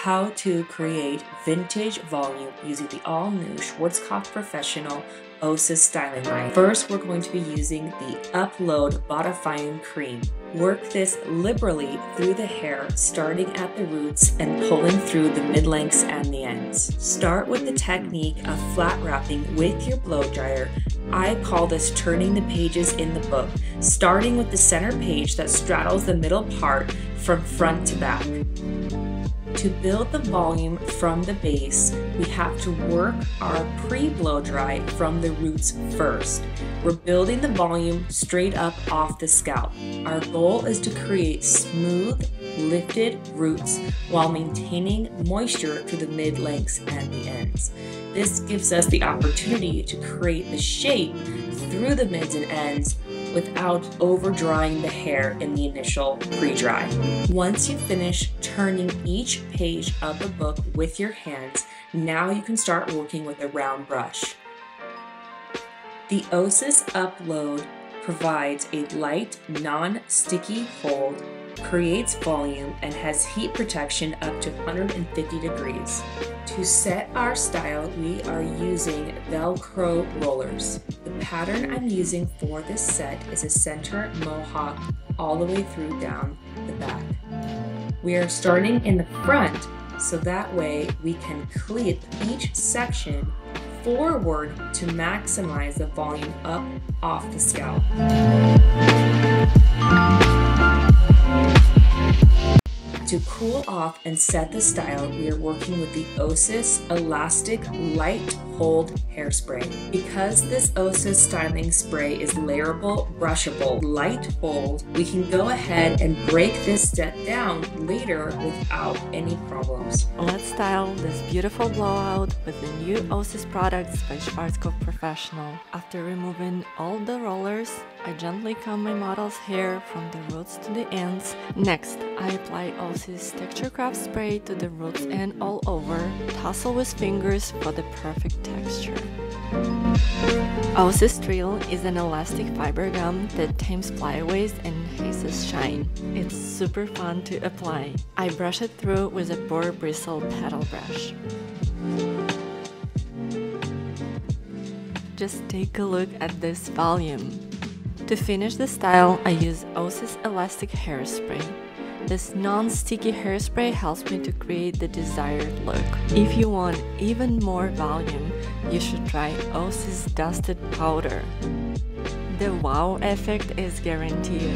how to create vintage volume using the all-new Schwarzkopf Professional OSiS styling line. First, we're going to be using the Upload Bodifying Cream. Work this liberally through the hair, starting at the roots and pulling through the mid-lengths and the ends. Start with the technique of flat wrapping with your blow dryer. I call this turning the pages in the book, starting with the center page that straddles the middle part from front to back. To build the volume from the base, we have to work our pre-blow dry from the roots first. We're building the volume straight up off the scalp. Our goal is to create smooth, lifted roots while maintaining moisture through the mid-lengths and the ends. This gives us the opportunity to create the shape through the mids and ends without over drying the hair in the initial pre-dry. Once you finish turning each page of the book with your hands, now you can start working with a round brush. The OSiS Upload provides a light, non-sticky hold, creates volume, and has heat protection up to 150 degrees. To set our style, we are using Velcro Rollers. The pattern I'm using for this set is a center mohawk all the way through down the back. We are starting in the front, so that way we can clip each section forward to maximize the volume up off the scalp. To cool off and set the style, we are working with the OSiS Elastic Light Hold Hairspray. Because this OSiS styling spray is layerable, brushable, light hold, we can go ahead and break this step down later without any problems. Let's style this beautiful blowout with the new OSiS products by Schwarzkopf Professional. After removing all the rollers, I gently comb my model's hair from the roots to the ends. Next, I apply OSiS Texture Craft Spray to the roots and all over. Tussle with fingers for the perfect texture. OSiS Thrill is an elastic fiber gum that tames flyaways and enhances shine. It's super fun to apply. I brush it through with a boar bristle paddle brush. Just take a look at this volume. To finish the style, I use OSiS Elastic Hairspray. This non-sticky hairspray helps me to create the desired look. If you want even more volume, you should try OSiS Dusted Powder. The wow effect is guaranteed.